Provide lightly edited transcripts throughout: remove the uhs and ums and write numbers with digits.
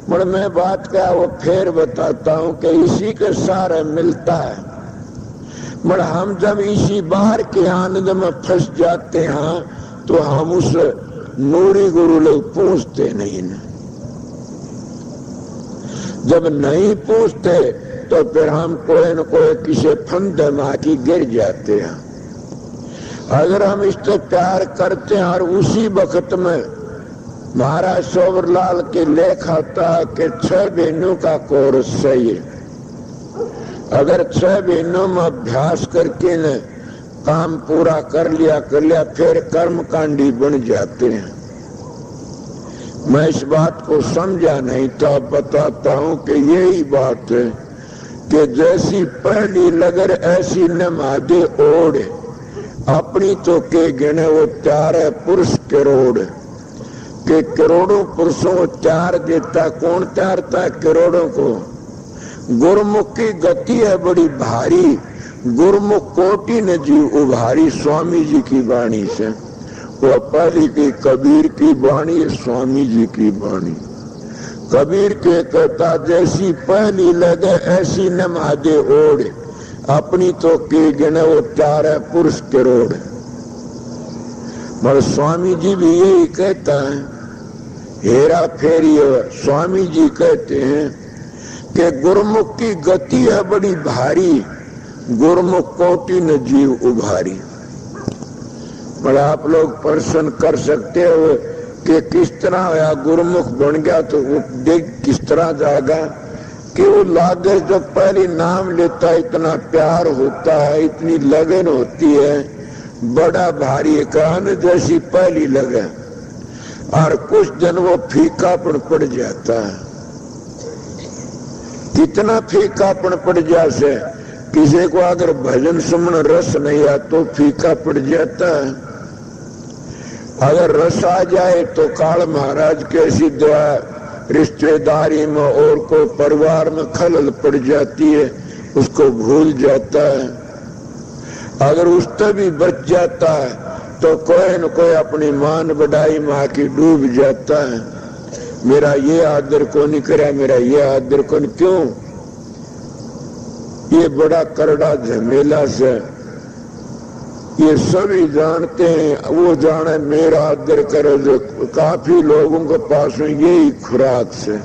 पर मैं बात क्या वो फिर बताता हूं कि इसी के सारे मिलता है। पर हम जब इसी बाहर के आनंद में फंस जाते हैं तो हम उस नूरी गुरु लोग पूछते नहीं ना। जब नहीं पूछते तो फिर हम कोई न कोई किसी फंदे में आके गिर जाते हैं। अगर हम इससे प्यार करते हैं और उसी वक्त में महाराज सोवरलाल के लेख आता है कि 6 महीनों का कोर्स सही है। अगर 6 महीनों में अभ्यास करके न काम पूरा कर लिया फिर कर्मकांडी बन जाते हैं। मैं इस बात को समझा नहीं था, बताता हूं कि यही बात है कि जैसी पहली लगन ऐसी नमादे ओढ़, अपनी तो के गिने वो त्यार है पुरुष करोड़, के करोड़ों पुरुषों को त्यार देता। कौन त्यारता है करोड़ों को? गुरुमुख की गति है बड़ी भारी, गुरुमुख कोटि न जीव उभारी। स्वामी जी की वाणी से वो पहली की कबीर की वाणी, स्वामी जी की वाणी। कबीर के कहता जैसी पहली लगे ऐसी नमादे ओढ़, अपनी तो के गिने वो त्यार है पुरुष करोड़। मगर स्वामी जी भी यही कहता है, हेरा फेरी। स्वामी जी कहते हैं कि गुरुमुख की गति है बड़ी भारी, गुरुमुख कोटि न जीव उभारी। बड़ा आप लोग प्रश्न कर सकते हो कि किस तरह या गुरुमुख बन गया तो वो देख किस तरह जाएगा कि वो लागे जब पहले नाम लेता है इतना प्यार होता है, इतनी लगन होती है, बड़ा भारी कान जैसी पहली लगे, और कुछ दिन वो फीकापन पड़ जाता है। कितना फीकापन पड़ जाए, किसी को अगर भजन सुमन रस नहीं आ तो फीका पड़ जाता है। अगर रस आ जाए तो काल महाराज की ऐसी दया रिश्तेदारी में और को परिवार में खलल पड़ जाती है, उसको भूल जाता है। अगर उससे भी बच जाता है तो कोई न कोई अपनी मान बढ़ाई माँ की डूब जाता है। मेरा ये आदर को नहीं करा, मेरा ये आदर को नहीं, क्यों? ये बड़ा करड़ा झमेला से ये सभी जानते हैं। वो जाने मेरा आदर करे, जो काफी लोगों के पास में यही खुराक से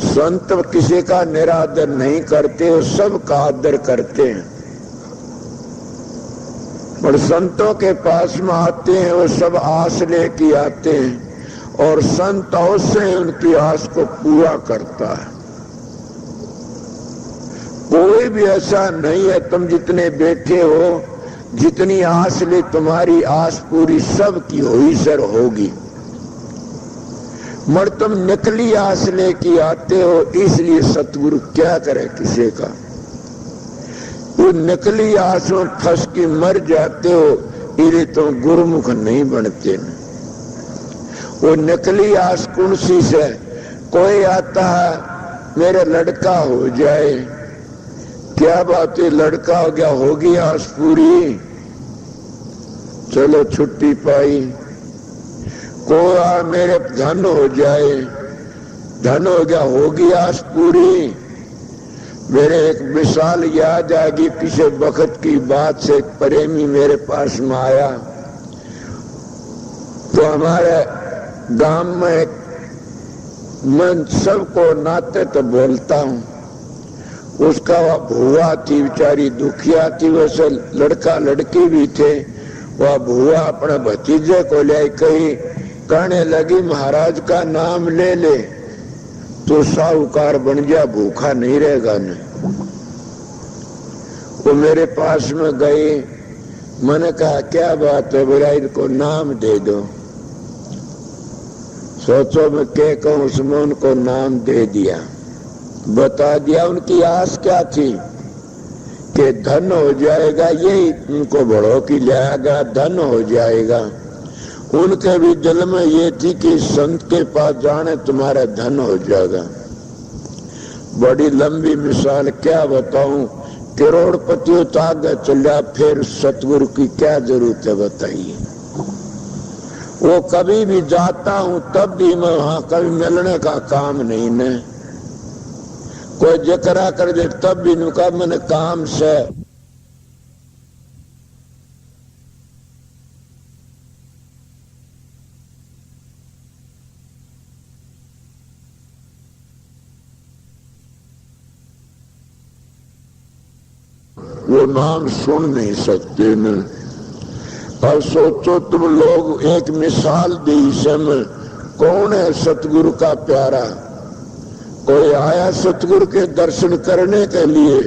संत किसी का निरादर नहीं करते, वो सबका आदर करते हैं। पर संतों के पास में आते हैं वो सब आस लेके आते हैं और संत अवश्य उनकी आस को पूरा करता है। कोई भी ऐसा नहीं है, तुम जितने बैठे हो जितनी आस ले तुम्हारी आस पूरी सबकी हुई सर होगी, मगर तुम नकली आस लेके आते हो, इसलिए सतगुरु क्या करे किसी का। वो नकली आस में फंस के मर जाते हो, इसलिए तुम गुरुमुख नहीं बनते न। वो नकली आस कौन सी से? कोई आता है मेरा लड़का हो जाए, क्या बात है लड़का हो गया, होगी आस पूरी, चलो छुट्टी पाई। कोई मेरे धन हो जाए, धन हो गया, होगी आस पूरी। मेरे एक मिसाल याद आएगी, किसी वक्त की बात से एक प्रेमी मेरे पास में आया तो हमारे गांव में मैं सबको नाते तो बोलता हूँ, उसका वह भुआ थी, बेचारी दुखिया थी, वैसे लड़का लड़की भी थे। वह भुआ अपने भतीजे को ले कहीं कहने लगी महाराज का नाम ले ले तो साहूकार बन गया, भूखा नहीं रहेगा न। वो मेरे पास में गई, मैंने कहा क्या बात है, बोला इनको नाम दे दो। सोचो मैं क्या कहूं, उसमें उनको नाम दे दिया, बता दिया। उनकी आस क्या थी कि धन हो जाएगा, यही उनको बढ़ो की लाएगा, धन हो जाएगा। उनके भी दिल में ये थी कि संत के पास जाने तुम्हारा धन हो जाएगा। बड़ी लंबी मिसाल क्या बताऊं, करोड़पतियों तक चला, फिर सतगुरु की क्या जरूरत है बताइए। वो कभी भी जाता हूं तब भी मैं वहां कभी मिलने का काम नहीं ने। कोई जिक्रा कर दे तब भी नुका मैंने काम से। वो नाम सुन नहीं सकते न। और सोचो तुम लोग, एक मिसाल दी समय कौन है सतगुरु का प्यारा? कोई आया सतगुरु के दर्शन करने के लिए,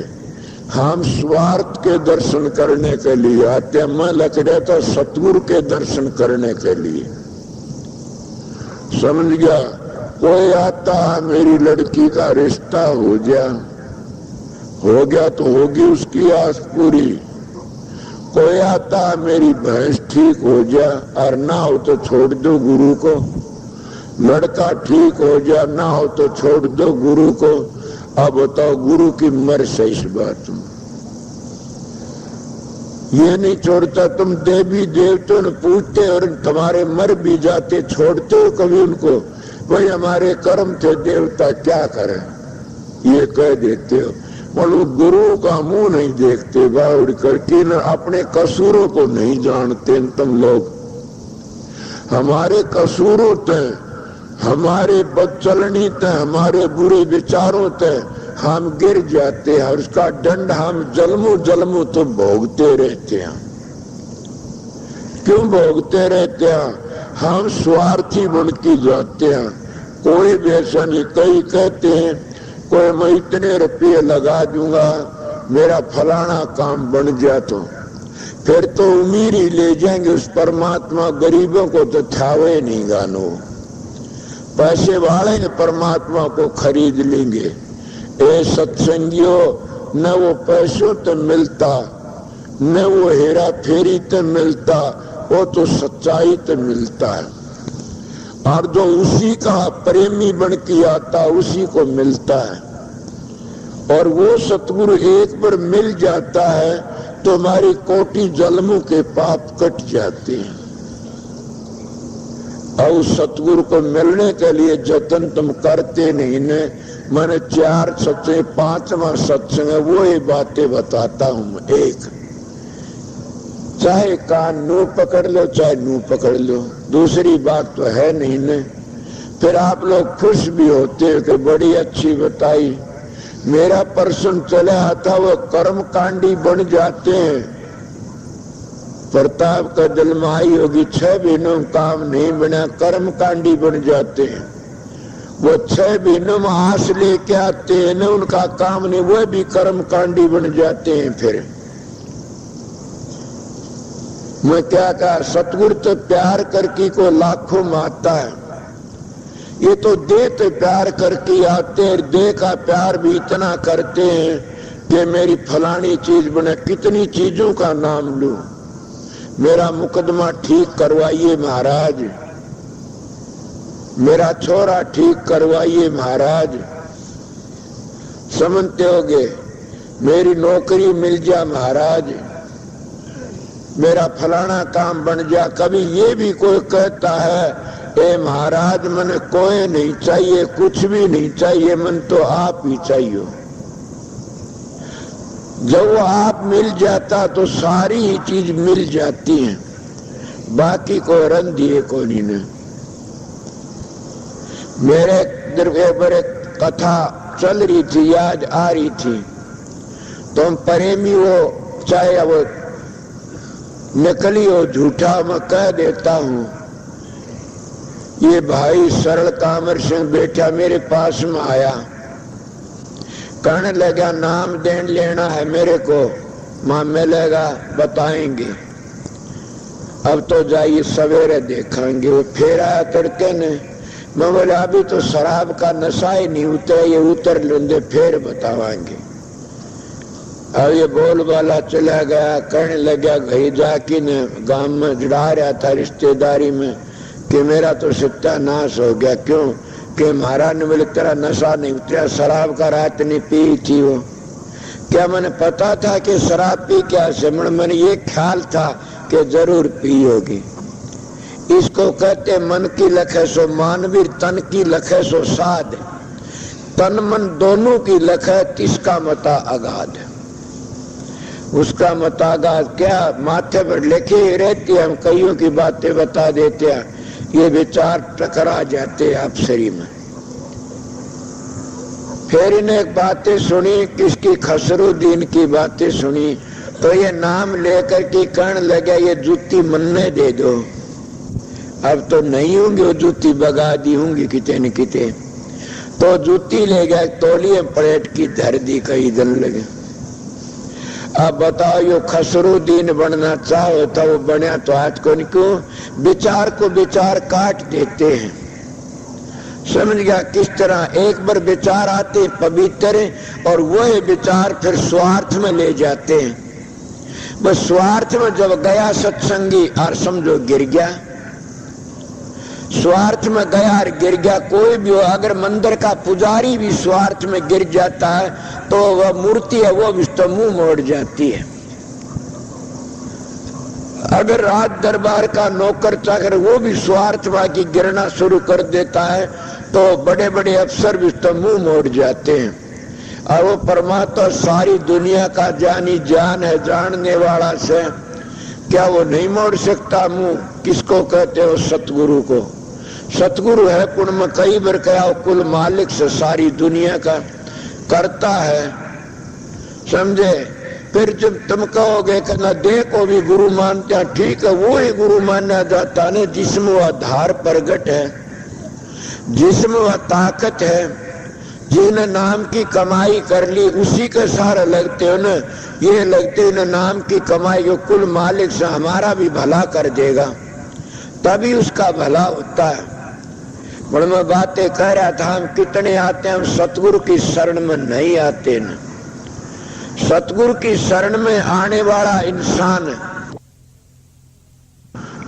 हम स्वार्थ के दर्शन करने के लिए आते। मैं लग रहा था सतगुरु के दर्शन करने के लिए, समझ गया? कोई आता है मेरी लड़की का रिश्ता हो गया तो होगी उसकी आस पूरी। कोई आता है मेरी भैंस ठीक हो जा, और ना हो तो छोड़ दो गुरु को। लड़का ठीक हो जा, ना हो तो छोड़ दो गुरु को। अब बताओ गुरु की मर से इस बात में ये नहीं छोड़ता। तुम देवी देवतों ने पूछते और तुम्हारे मर भी जाते, छोड़ते हो कभी उनको? भाई हमारे कर्म थे, देवता क्या करे, ये कह देते हो। मतलब गुरु का मुंह नहीं देखते बाउड़ करके, न अपने कसूरों को नहीं जानते तुम लोग। हमारे कसूरों थे, हमारे बदचलनी थे, हमारे बुरे विचारों थे हम गिर जाते हैं, और उसका दंड हम जन्मों जन्मों तो भोगते रहते हैं। क्यों भोगते रहते हैं? हम स्वार्थी बन के जाते हैं। कोई भी ऐसा नहीं। कई कहते हैं कोई मैं इतने रुपये लगा दूंगा मेरा फलाना काम बन जाए, तो फिर तो उम्मीद ही ले जाएंगे उस परमात्मा। गरीबों को तो थावे नहीं गानो, पैसे वाले परमात्मा को खरीद लेंगे। ए सत्संगियों, न वो पैसों तो मिलता, न वो हेरा फेरी तो मिलता, वो तो सच्चाई तो मिलता है। और जो उसी का प्रेमी बन के आता उसी को मिलता है। और वो सतगुरु एक बार मिल जाता है तो हमारी कोटि जन्मों के पाप कट जाते हैं। और उस सतगुरु को मिलने के लिए जतन तुम करते नहीं ने। मैंने 4 सत्संग, 5वां सत्संग है, वो ये बातें बताता हूं। एक, चाहे कान नू पकड़ लो चाहे नू पकड़ लो, दूसरी बात तो है नहीं ने। फिर आप लोग खुश भी होते हो कि बड़ी अच्छी बताई। मेरा पर्सन चला आता, वो कर्म कांडी बन जाते हैं। प्रताप का जन्माई होगी, 6 महीनों काम नहीं बना, कर्म कांडी बन जाते हैं। वो 6 महीनों में आस लेके आते हैं न, उनका काम नहीं, वो भी कर्म कांडी बन जाते हैं। फिर मैं क्या कहा, सतगुरु तो प्यार करके को लाखों मारता है। ये तो दे तो प्यार करके आते हैं, दे का प्यार भी इतना करते हैं कि मेरी फलानी चीज बने। कितनी चीजों का नाम लूं, मेरा मुकदमा ठीक करवाइए महाराज, मेरा छोरा ठीक करवाइए महाराज, समझते होगे, मेरी नौकरी मिल जा महाराज, मेरा फलाना काम बन जा। कभी ये भी कोई कहता है, ए महाराज मैंने कोई नहीं चाहिए, कुछ भी नहीं चाहिए, मन तो आप ही चाहिए। जब वो आप मिल जाता तो सारी ही चीज मिल जाती है, बाकी को रन दिए को नहीं ने। मेरे बड़े कथा चल रही थी, याद आ रही थी। तुम प्रेमी हो चाहे वो नकली हो झूठा, मैं कह देता हूं। ये भाई सरल कामर सिंह बेटा मेरे पास में आया, कहने लगा नाम देन लेना है मेरे को, मां मिलेगा बताएंगे। अब तो जाइए सवेरे देखेंगे। वो फिर आया तड़के ने, मैं बोला अभी तो शराब का नशा ही नहीं उतरा, ये उतर लेंगे फिर बतावाएंगे। अब ये बोल वाला चला गया, कहने लगा घई जाके ने गांव में जुड़ा रहा था रिश्तेदारी में कि मेरा तो सत्यानाश हो गया। क्यों कि महाराज ने बोले तेरा नशा नहीं उतरा, शराब का रात नहीं पी थी वो। क्या मैंने पता था कि शराब पी क्या से? मैंने ये ख्याल था कि जरूर पी होगी। इसको कहते मन की लखे सो मानवीर, तन की लखे सो साध। तन मन दोनों की लखे, तिसका मता अगाध। उसका मतागाज क्या माथे पर लिखे ही रहती है, हम कईयों की बातें बता देते हैं, ये विचार टकरा जाते हैं आप शरीर में। फिर इन्हें एक बातें सुनी, किसकी खसरुद्दीन की बातें सुनी, तो ये नाम लेकर के कहने लगे ये जूती मनने दे दो। अब तो नहीं होंगी वो जूती, बगा दी होंगी किते न किते। तो जूती ले गया, तौलिए पलेट की धर दी, कई दिन लगे। अब बताओ यो खसरुद्दीन बनना चाहो तो वो बना तो आज को नहीं, क्यों विचार को विचार काट देते हैं। समझ गया किस तरह एक बार विचार आते पवित्र, और वही विचार फिर स्वार्थ में ले जाते हैं। बस स्वार्थ में जब गया सत्संगी और समझो गिर गया, स्वार्थ में गया और गिर गया। कोई भी हो, अगर मंदिर का पुजारी भी स्वार्थ में गिर जाता है तो वह मूर्ति है वो भी तो मुंह मोड़ जाती है। अगर राज दरबार का नौकर चाकर वो भी स्वार्थ में की गिरना शुरू कर देता है तो बड़े बड़े अफसर भी तो मुंह मोड़ जाते हैं। और वो परमात्मा सारी दुनिया का जानी जान है, जानने वाला से क्या वो नहीं मोड़ सकता मुंह? किसको कहते हो? सतगुरु को। सतगुरु है कुल में कई बार कहा, कुल मालिक से सारी दुनिया का करता है, समझे। फिर जब तुम कहोगे कि न देह को भी गुरु मानते हैं, ठीक है, वो ही गुरु माना जाता है जिसमें वह आधार प्रगट है, जिसमें वह ताकत है। जिसने नाम की कमाई कर ली उसी के सारे लगते हो न, ये लगते न नाम की कमाई जो कुल मालिक से हमारा भी भला कर देगा, तभी उसका भला होता है। बड़ मैं बातें कह रहा था, हम कितने आते हैं, हम सतगुरु की शरण में नहीं आते न। सतगुरु की शरण में आने वाला इंसान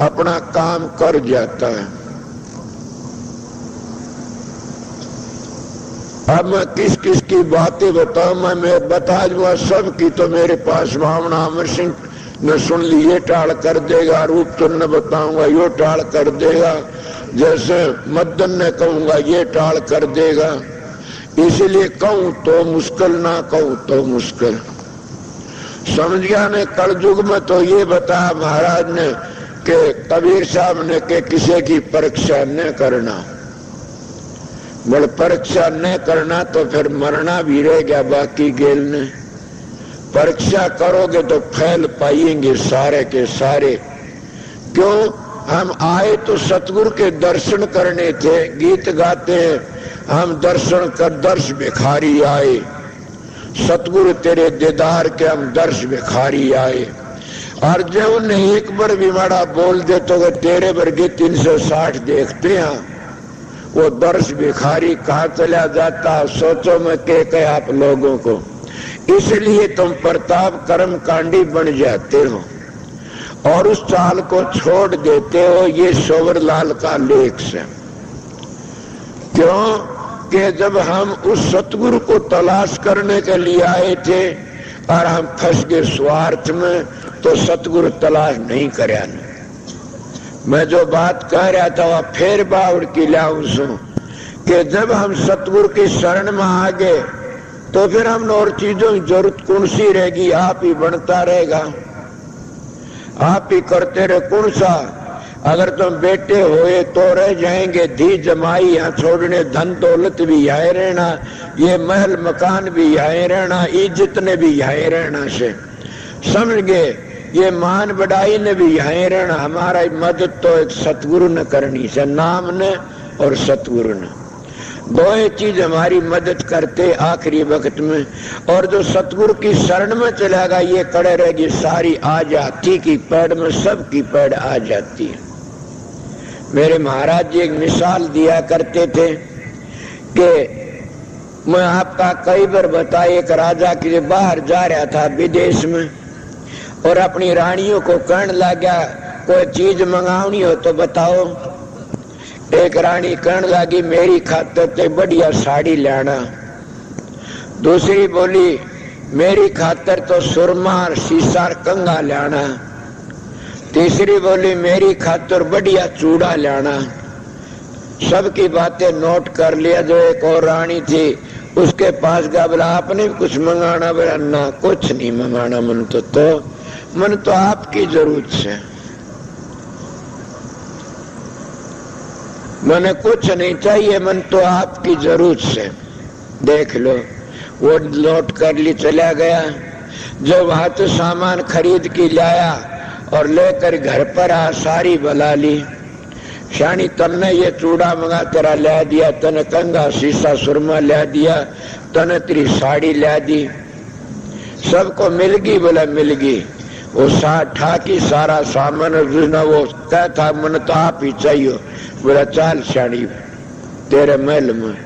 अपना काम कर जाता है। अब मैं किस किस की बातें बताऊं, मैं बता दूंगा सब की, तो मेरे पास भावना अमर सिंह ने सुन ली, ये टाल कर देगा, रूप चंद बताऊंगा यो टाल कर देगा, जैसे मदन ने कहूंगा ये टाल कर देगा। इसलिए कहूं तो मुश्किल, ना कहूं तो मुश्किल। समझ गया ने? कलयुग में तो ये बताया महाराज ने कि कबीर साहब ने कि किसी की परीक्षा न करना, बोल परीक्षा न करना तो फिर मरना भी रह गया बाकी गेल ने। परीक्षा करोगे तो फैल पाएंगे सारे के सारे। क्यों? हम आए तो सतगुरु के दर्शन करने थे, गीत गाते हैं हम दर्शन कर दर्श भिखारी आए, सतगुरु तेरे दीदार के हम दर्श भिखारी आए। और जब उन्हें एक बार भी बड़ा बोल दे तो तेरे वर्गे 360 देखते हैं, वो दर्श भिखारी कहाँ चला जाता, सोचो में के आप लोगों को। इसलिए तुम प्रताप कर्म कांडी बन जाते हो और उस चाल को छोड़ देते हो। ये सोवरलाल का लेख से। क्यों कि जब हम उस सतगुरु को तलाश करने के लिए आए थे और हम फंस गए स्वार्थ में, तो सतगुरु तलाश नहीं करया। मैं जो बात कह रहा था वह फिर बावड़ की लाऊं सू कि जब हम सतगुरु की शरण में आ गए तो फिर हम और चीजों की जरूरत कौन सी रहेगी? आप ही बनता रहेगा, आप ही करते रहे। कौन सा? अगर तुम बेटे होए तो रह जाएंगे, धी जमाई यहाँ छोड़ने, धन दौलत भी यहाँ रहना, ये महल मकान भी यहाँ रहना, इज्जत ने भी यहाँ रहना से, समझ गए। ये मान बढ़ाई ने भी यहाँ रहना। हमारा मदद तो एक सतगुरु ने करनी से, नाम ने और सतगुरु ने, दो चीज हमारी मदद करते आखिरी वक्त में। और जो सतगुरु की शरण में चलेगा ये कड़े रहेगी, सारी आ जाती की पैड़ में सबकी पैड़ आ जाती है। मेरे महाराज जी एक मिसाल दिया करते थे कि मैं आपका कई बार बताया, एक राजा के बाहर जा रहा था विदेश में और अपनी रानियों को कहने लगा कोई चीज मंगानी हो तो बताओ। एक रानी कहने लगी मेरी खातर ते बढ़िया साड़ी लाना। दूसरी बोली मेरी खातर तो सुरमा शीशा कंगा लाना। तीसरी बोली मेरी खातर बढ़िया चूड़ा लाना। सबकी बातें नोट कर लिया। जो एक और रानी थी उसके पास गया, बोला आपने भी कुछ मंगाना? बोला ना कुछ नहीं मंगाना, मन तो आपकी जरूरत है, मैंने कुछ नहीं चाहिए, मन तो आपकी जरूरत है। देख लो, वो लौट कर ली चला गया। जो वहां तो सामान खरीद के लाया और लेकर घर पर आ, सारी बला ली। शानी तन्ने ये चूड़ा मंगा तेरा ला दिया, तने कंगा शीशा सुरमा ला दिया, तने तेरी साड़ी ला दी, सबको मिल गई। बोला मिल गई। वो ठाकी सारा सामान वो क्या था, मन तो आप ही चाहिए। बोला चाल शानी तेरे महल में।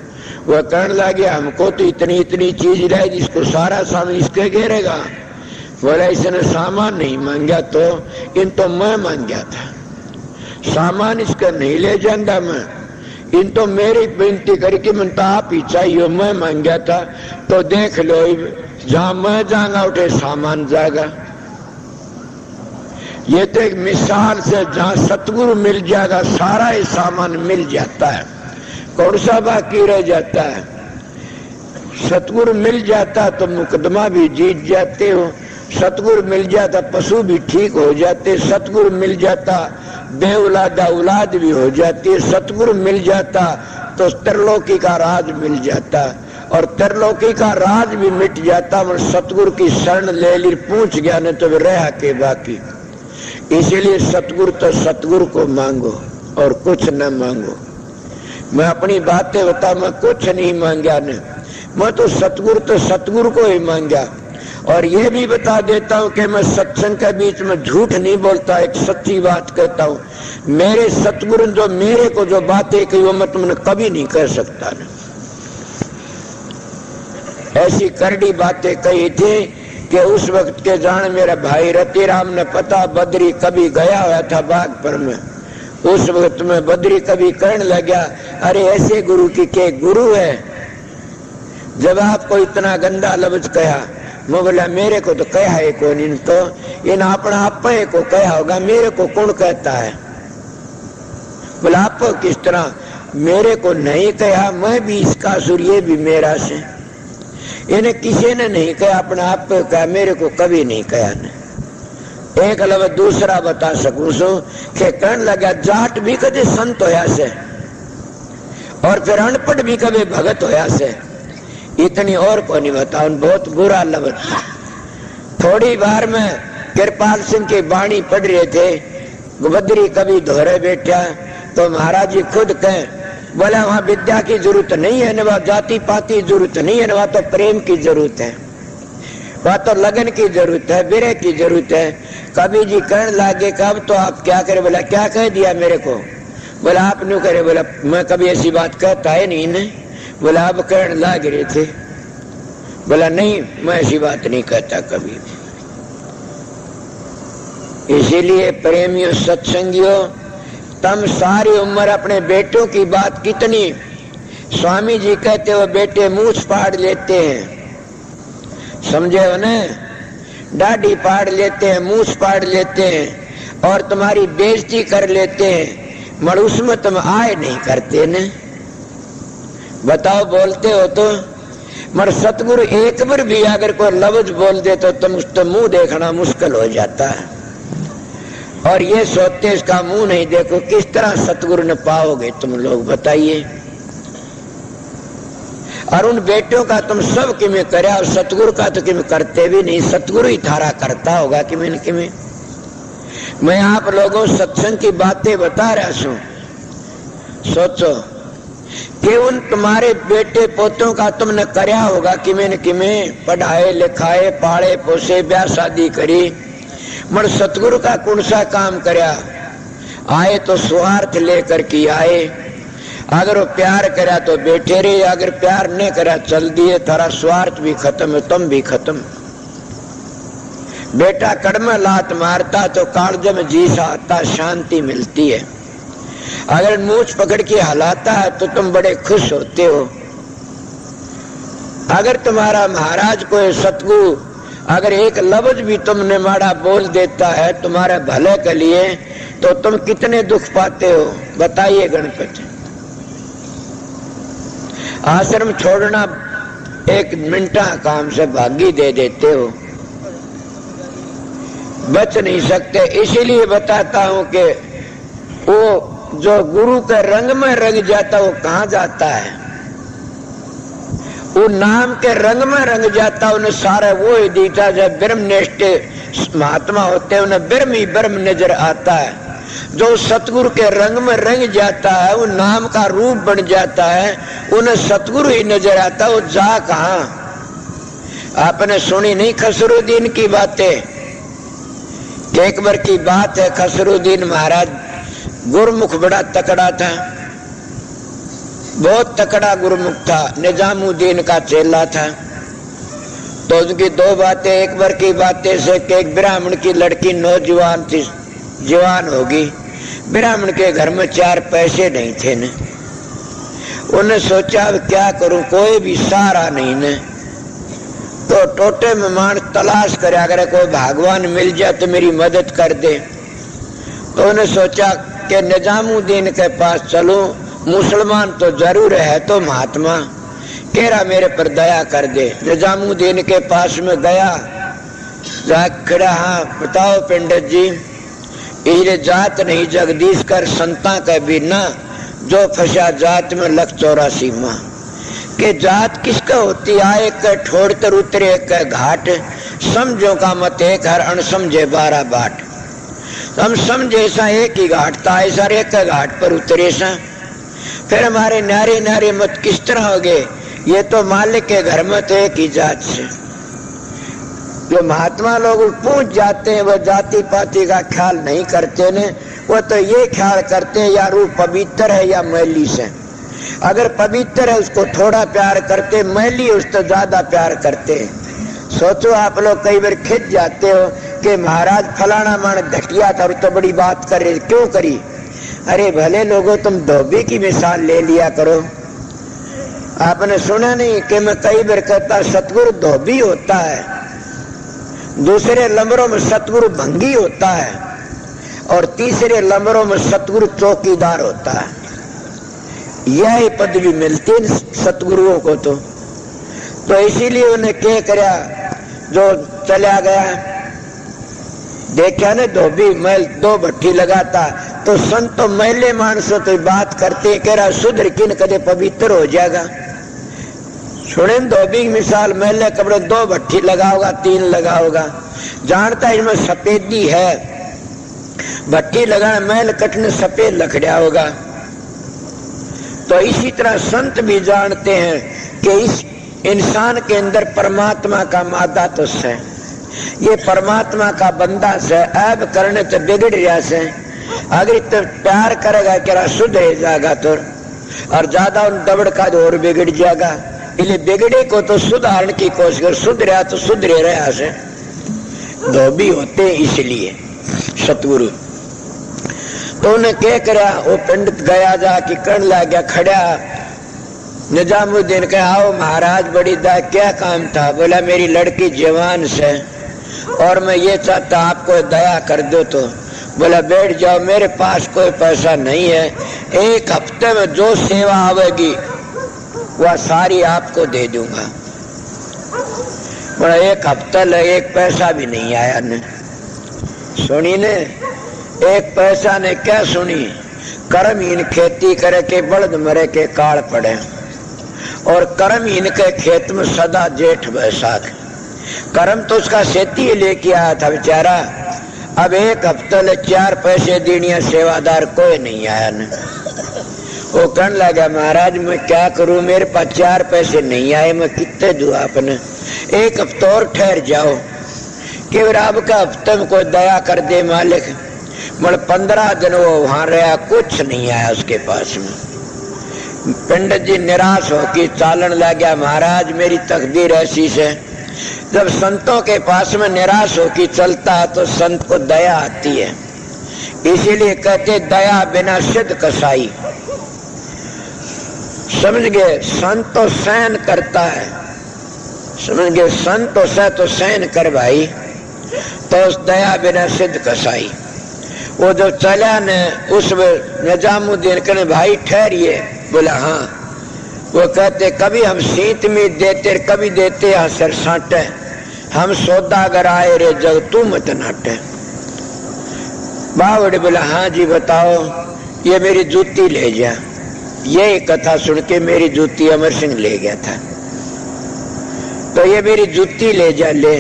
वह कहने लगे हमको तो इतनी इतनी चीज लाई जिसको सारा सामान इसके घेरेगा। बोला इसने सामान नहीं मांगा तो इन तो मैं मांग गया था, सामान इसका नहीं ले जाऊंगा मैं, इन तो मेरी बेनती करके मन तो आप ही चाहिए, मैं मांग गया था। तो देख लो जहां मैं जाऊंगा उठे सामान जाएगा। ये तो एक मिसाल से जहां सतगुरु मिल जाएगा सारा ही सामान मिल जाता है, कौन सा बाकी रह जाता है। सतगुरु मिल जाता तो मुकदमा भी जीत जाते हो, सतगुरु मिल जाता पशु भी ठीक हो जाते, सतगुरु मिल जाता बेऔलादा औलाद भी हो जाती है, सतगुरु मिल जाता तो त्रिलोकी का राज मिल जाता और त्रिलोकी का राज भी मिट जाता। मैं सतगुरु की शरण ले ली, पूछ गया नहीं तो रहा के बाकी। इसीलिए सतगुरु तो सतगुरु को मांगो और कुछ न मांगो। मैं अपनी बातें बता, मैं कुछ नहीं मांगा न, मैं तो सतगुरु को ही मांगा। और ये भी बता देता हूँ कि मैं सत्संग के बीच में झूठ नहीं बोलता, एक सच्ची बात कहता हूँ। मेरे सतगुरु जो मेरे को जो बातें कही वो मैं तुमने कभी नहीं कह सकता न। ऐसी करड़ी बातें कही थी कि उस वक्त के जान मेरा भाई रतिराम ने पता बद्री कभी गया हुआ था बागपुर में। उस वक्त में बद्री कभी कहने लगा अरे ऐसे गुरु की के गुरु है, जब आपको इतना गंदा लफ्ज कहा। मैं बोला मेरे को तो कहा है कौन, इन तो इन अपना आप को कहा होगा, मेरे को कौन कहता है। बोला आप किस तरह, मेरे को नहीं कहा, मैं भी इसका असुर, ये भी मेरा से। इन्हें किसी ने नहीं कहा, अपने आप को कहा, मेरे को कभी नहीं कहा ने। एक लफ्ज दूसरा बता सकूं सो कि कहने लगा जाट भी कदे संत होया से और फिर अनपढ़ भी कभी भगत होया से, इतनी और को नहीं बताओ। बहुत बुरा लफ्ज। थोड़ी बार में कृपाल सिंह की बाणी पढ़ रहे थे, बद्री कभी धोरे बैठा तो महाराज जी खुद कहें, बोला वहां विद्या की जरूरत नहीं है, वहां जाति पाति जरूरत नहीं है, वहां तो प्रेम की जरूरत है, वहां तो लगन की जरूरत है, विरह की जरूरत है। कभी जी कहने लगे कब तो आप क्या करे। बोला क्या कह दिया मेरे को। बोला आप न्यू करे। बोला मैं कभी ऐसी बात कहता है नहीं। बोला आप कहने लग रहे थे। बोला नहीं मैं ऐसी बात नहीं कहता कभी। इसीलिए प्रेमियों सत्संगियों, तुम सारी उम्र अपने बेटों की बात कितनी, स्वामी जी कहते हो बेटे मूछ फाड़ लेते हैं, समझे हो न, दाढ़ी फाड़ लेते हैं, मूछ फाड़ लेते हैं और तुम्हारी बेइज्जती कर लेते हैं, मगर उसमें तुम आए नहीं करते न। बताओ बोलते हो तो, मगर सतगुरु एक बार भी अगर कोई लफ्ज बोल दे तो तुम उसका मुंह देखना मुश्किल हो जाता है। और ये सोचते इसका मुंह नहीं देखो, किस तरह सतगुरु ने पाओगे तुम लोग बताइए। और उन बेटों का तुम सब किमें करे और सतगुरु का तो किमें करते भी नहीं, सतगुरु ही थारा करता होगा किमें न किमें। मैं आप लोगों सत्संग की बातें बता रहा हूं, सोचो कि उन तुम्हारे बेटे पोतों का तुमने करया होगा किमें न किमें, पढ़ाए लिखाए पाले पोसे ब्याह शादी करी, मगर सतगुरु का कौन सा काम करया। आए तो स्वार्थ लेकर की आए, अगर वो प्यार करा तो बैठे रहे, अगर प्यार नहीं करा चल दिए, थारा स्वार्थ भी खत्म है तुम भी खत्म। बेटा कड़म लात मारता तो कालज में जी सा आता, शांति मिलती है। अगर मूछ पकड़ के हलाता है तो तुम बड़े खुश होते हो। अगर तुम्हारा महाराज कोई सतगुरु अगर एक लफ्ज भी तुमने माड़ा बोल देता है तुम्हारे भले के लिए तो तुम कितने दुख पाते हो, बताइए गणपति। आश्रम छोड़ना एक मिनटा काम से भागी दे देते हो, बच नहीं सकते। इसीलिए बताता हूं कि वो जो गुरु के रंग में रंग जाता वो कहां जाता है, वो नाम के रंग में रंग जाता, उन्हें सारा वो ही दिखता। जब ब्रह्मनिष्ठ महात्मा होते हैं उन्हें ब्रह्म ही ब्रह्म नजर आता है। जो सतगुरु के रंग में रंग जाता है वो नाम का रूप बन जाता है, उन्हें सतगुरु ही नजर आता। वो जा कहां, आपने सुनी नहीं खसरुद्दीन की बातें? एक बार की बात है, खसरुद्दीन महाराज गुरुमुख बड़ा तकड़ा था, बहुत तकड़ा गुरुमुख था, निजामुद्दीन का चेला था। तो उनकी दो बातें, एक बार की बातें से कि एक ब्राह्मण की लड़की नौजवान थी, जवान होगी, ब्राह्मण के घर में 4 पैसे नहीं थे न। उन्हें सोचा अब क्या करूं, कोई भी सहारा नहीं न। तो टोटे में मान तलाश करे, अगर कोई भगवान मिल जाए तो मेरी मदद कर दे। तो उन्हें सोचा कि निजामुद्दीन के पास चलूं, मुसलमान तो जरूर है, तो महात्मा कह रहा मेरे पर दया कर दे। निजामुद्दीन के पास में गया, खड़ा, हाँ बताओ पंडित जी, इधर जात नहीं जगदीश कर संता के बिना, जो फंसा जात में लख 84 माह। के जात किसका होती है, एक के ठोड़ तर उतरे एक के घाट, समझो का मत एक हर अनसमझे 12 बाट। हम समझे ऐसा एक ही घाट था, ऐसा एक के घाट पर उतरे सा। फिर हमारे नारे नारे मत किस तरह हो गए, ये तो मालिक के घर में तो एक ही जात से। जो महात्मा लोग पहुंच जाते हैं वो जाति पाति का ख्याल नहीं करते ने, वो तो ये ख्याल करते हैं या रूह पवित्र है या मैली से। अगर पवित्र है उसको थोड़ा प्यार करते, मैली उसको ज्यादा प्यार करते। सोचो आप लोग कई बार खिंच जाते हो कि महाराज फलाना मान घटिया था और तो बड़ी बात कर रहे, क्यों करी? अरे भले लोगों तुम धोबी की मिसाल ले लिया करो। आपने सुना नहीं कि मैं कई बार कहता सतगुरु धोबी होता है, दूसरे नंबरों में सतगुरु भंगी होता है और तीसरे नंबरों में सतगुरु चौकीदार होता है। यह पदवी मिलती है सतगुरुओं को। तो इसीलिए उन्हें क्या करया, जो चला गया देखा ना धोबी मैल 2 भट्टी लगाता, तो संत तो मैले मानसों तो बात करते कह रहा सुधर किन कदे पवित्र हो जाएगा। सुने धोबी की मिसाल, मैले कपड़े 2 भट्टी लगाओगा 3 लगाओगा, जानता इसमें सफेदी है, भट्टी लगाना मैल कटने सफेद लखड़ा होगा। तो इसी तरह संत भी जानते हैं कि इस इंसान के अंदर परमात्मा का मादा तो है, ये परमात्मा का बंदा से ऐब करने तो बिगड़ रहा से। अगर तो प्यार करेगा क्या सुधरे जाएगा तो, और ज्यादा उन दबड़ का और बिगड़ जाएगा। इसलिए बिगड़े को तो सुधारने की कोशिश कर, सुधरा तो सुधरे रहा से। धोबी होते इसलिए सतगुरु। तो उन्हें क्या करा, वो पंडित गया जाके कण लग गया खड़ा। निजामुद्दीन कहा आओ महाराज बड़ी दा क्या काम था? बोला मेरी लड़की जवान से और मैं ये चाहता आपको दया कर दो। तो बोला बैठ जाओ, मेरे पास कोई पैसा नहीं है, 1 हफ्ते में जो सेवा आवेगी वह सारी आपको दे दूंगा। बोला 1 हफ्ता लगे, 1 पैसा भी नहीं आया ने। सुनी ने 1 पैसा ने क्या सुनी? कर्महीन खेती करे के बलद मरे के काल पड़े, और कर्महीन के खेत में सदा जेठ बैसाख। कर्म तो उसका खेती लेके आया था बेचारा, अब 1 हफ्ते ले 4 पैसे देनिया सेवादार कोई नहीं आया न। वो कहने लगा महाराज मैं क्या करूं, मेरे पास 4 पैसे नहीं आए, मैं कितने दूं आपने? 1 हफ्ता और ठहर जाओ कि अब का हफ्ते में कोई दया कर दे मालिक। मतलब 15 दिन वो वहां रहा, कुछ नहीं आया उसके पास में। पंडित जी निराश होकर चालन लग गया, महाराज मेरी तकदीर ऐसी से। जब संतों के पास में निराश होकर चलता है तो संत को दया आती है, इसीलिए कहते दया बिना सिद्ध कसाई। समझ गए? संत तो सहन करता है, समझ गए। संत से तो सहन कर भाई, तो उस दया बिना सिद्ध कसाई। वो जो चला न उस निजामुद्दीन कहने भाई ठहरिए, बोला हाँ। वो कहते कभी हम सीत में देते, कभी देते यहाँ सर साटे, हम सौदागर आए रे जग तू मत नाटे। बावड़े बोला हाँ जी बताओ। ये मेरी जूती ले जा। यही कथा सुन के मेरी जूती अमर सिंह ले गया था। तो ये मेरी जूती ले जा, ले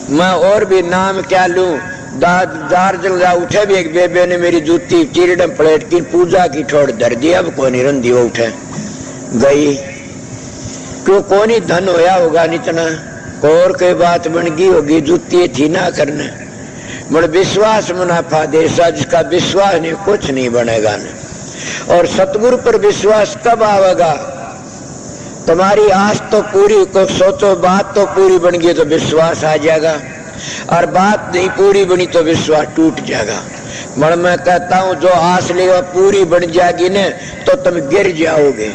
मैं और भी नाम क्या लूं। दार जलदा उठे भी एक बेबे ने मेरी जूती चिरडम प्लेट की पूजा की ठोड़ धर दी। अब कौन रंधी वो उठे गई, क्यों कौन ही धन होया होगा नितना, और कोई बात बन गई होगी, जूती थी ना करने। बड़ विश्वास मुनाफा देसा, जिसका विश्वास नहीं कुछ नहीं बनेगा न। और सतगुरु पर विश्वास कब आवेगा, तुम्हारी आस तो पूरी को सोचो, बात तो पूरी बन गई तो विश्वास आ जाएगा, और बात नहीं पूरी बनी तो विश्वास टूट जाएगा। मगर मैं कहता हूं जो आस ले पूरी बन जाएगी न तो तुम गिर जाओगे,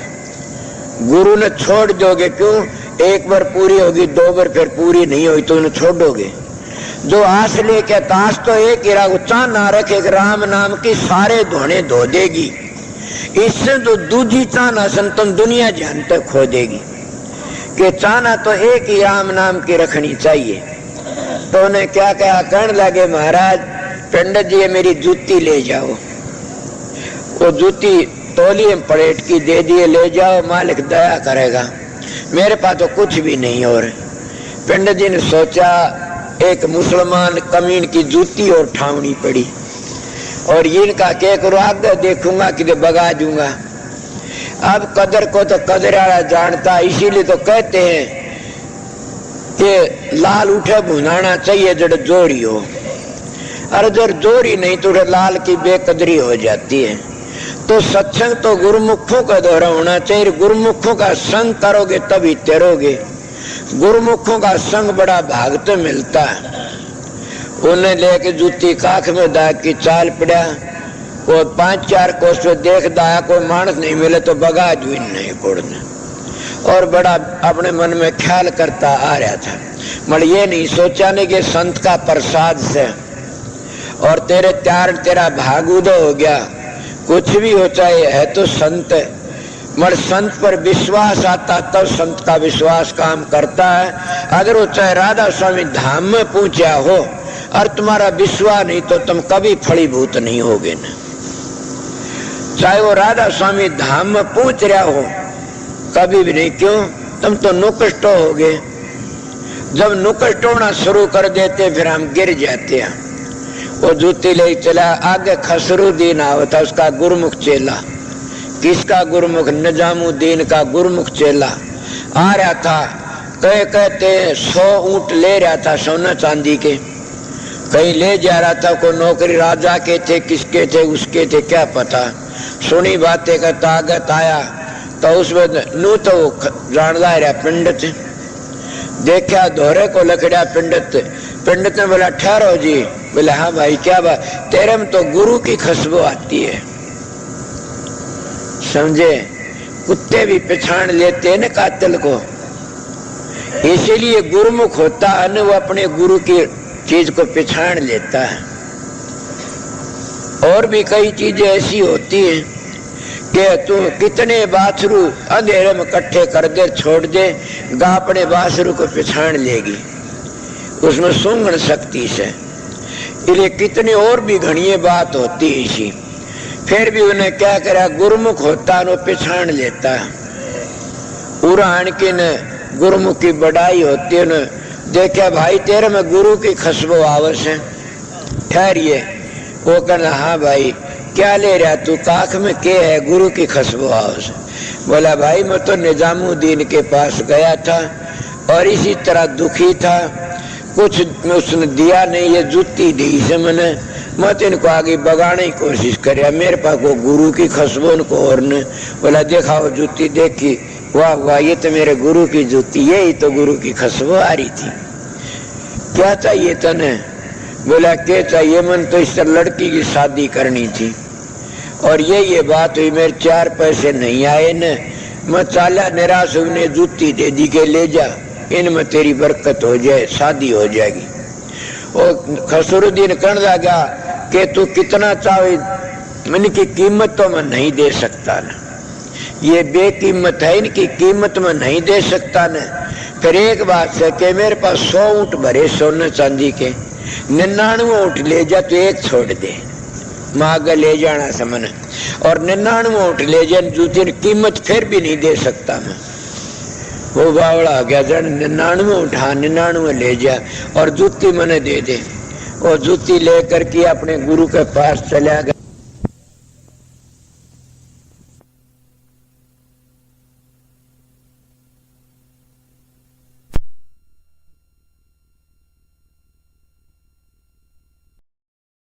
गुरु ने छोड़ दोगे। क्यों, एक बार पूरी होगी, दो बार फिर पूरी नहीं हुई तो उन्हें छोड़ोगे। जो आस लेके ताश तो एक ही राग चा ना रखे, राम नाम की सारे धोने धो देगी। इससे तो दूजी चाना संतन दुनिया जान तक खो देगी। कि चाना तो एक ही राम नाम की रखनी चाहिए। तो उन्हें क्या क्या कहने लगे, महाराज पंडित जी मेरी जूती ले जाओ। वो जूती तौलिए पलेट की दे दिए, ले जाओ मालिक दया करेगा, मेरे पास तो कुछ भी नहीं। और पंडित जी ने सोचा एक मुसलमान कमीन की जूती और ठावनी पड़ी, और इनका क्या करो आगे देखूंगा कि बगा दूंगा। अब कदर को तो कदर वाला जानता, इसीलिए तो कहते हैं कि लाल उठे भुनाना चाहिए जड़ जोरी हो, अरे जड़ जोरी नहीं तो लाल की बेकदरी हो जाती है। तो सत्संग तो गुरुमुखों का द्वारा होना चाहिए। गुरुमुखों का संग करोगे तभी तेरोगे। गुरुमुखों का संग बड़ा भागते मिलता है। उन्हें लेके जूती काख में दाग की चाल पड़ा, कोई 5-4 कोस में देख दाया, कोई मानस नहीं मिले तो बगा जुई नहीं पड़ने। और बड़ा अपने मन में ख्याल करता आ रहा था, मगर ये नहीं सोचा नहीं कि संत का प्रसाद से और तेरे त्यार तेरा भाग उदय हो गया। कुछ भी हो चाहे है तो संत, मगर संत पर विश्वास आता तब संत का विश्वास काम करता है। अगर वो चाहे राधा स्वामी धाम में पहुंचा हो और तुम्हारा विश्वास नहीं तो तुम कभी फलीभूत नहीं होगे न। चाहे वो राधा स्वामी धाम में पहुंच रहा हो कभी भी नहीं। क्यों, तुम तो नुकष्ट होगे। जब नुकष्ट होना शुरू कर देते फिर हम गिर जाते हैं। वो जूती ले चला, आगे खसरुद्दीन आवता, उसका गुरुमुख चेला। किसका गुरुमुख, निजामुद्दीन का गुरुमुख चेला आ रहा था। कहते 100 ऊंट ले रहा था सोना चांदी के, कहीं ले जा रहा था। कोई नौकरी राजा के थे, किसके थे, उसके थे, क्या पता। सुनी बातें का ताकत आया तो उसमें नू तो जानदा रहा पंडित। देखा दोहरे को लकड़ा पंडित। पंडित ने बोला ठहरो जी। बोले हाँ भाई क्या बात, तेरे में तो गुरु की खुशबू आती है। समझे, कुत्ते भी पहचान लेते हैं न कातिल को, इसीलिए गुरुमुख होता है न, वो अपने गुरु की चीज को पहचान लेता है। और भी कई चीजें ऐसी होती हैं कि तू कितने बाछरू अंधेरे में इकट्ठे कर दे, छोड़ दे, गा अपने बाछरू को पहचान लेगी, उसमें सूंघण शक्ति से। इसलिए कितनी और भी घनी बात होती है इसी। फिर भी उन्हें क्या करा, गुरुमुख होता है वो पहचान लेता है। उड़ान की न गुरुमुख की बढ़ाई होती है न। देखा भाई तेरे में गुरु की खुशबू आवश है, ठहरिए। वो कहना हाँ भाई क्या ले रहा तू, काख में क्या है, गुरु की खुशबू आवश। बोला भाई मैं तो निजामुद्दीन के पास गया था और इसी तरह दुखी था, कुछ उसने दिया नहीं, ये जूती दी से मैंने, मत इनको आगे बगाने की कोशिश करे, मेरे पास वो गुरु की खुशबू उनको। और ने बोला देखा वो जूती देखी, वाह वाह ये तो मेरे गुरु की जूती, यही तो गुरु की खुशबू आ रही थी। क्या चाहिए तने? बोला क्या चाहिए, मन तो इस लड़की की शादी करनी थी और ये बात हुई, मेरे 4 पैसे नहीं आए न, मैं चाला निराश हुई, जूती दे दी के ले जा। इनमें तेरी बरकत हो जाए, शादी हो जाएगी। और खसरुद्दीन कहने लगा कि तू कितना चाहे, इनकी कीमत तो मैं नहीं दे सकता ना, ये बेकीमत है, इनकी कीमत में नहीं दे सकता ना। फिर एक बात है कि मेरे पास 100 ऊँट भरे सोने चांदी के, 99 ऊँट ले जा तो एक छोड़ दे, मांग ले जाना समन, और 99 ऊँट ले जा, जूती कीमत फिर भी नहीं दे सकता मैं। वो बावड़ा आ गया, जन 99 उठा, 99 ले जा और जूती मैंने दे दे। और जूती लेकर के अपने गुरु के पास चला गया।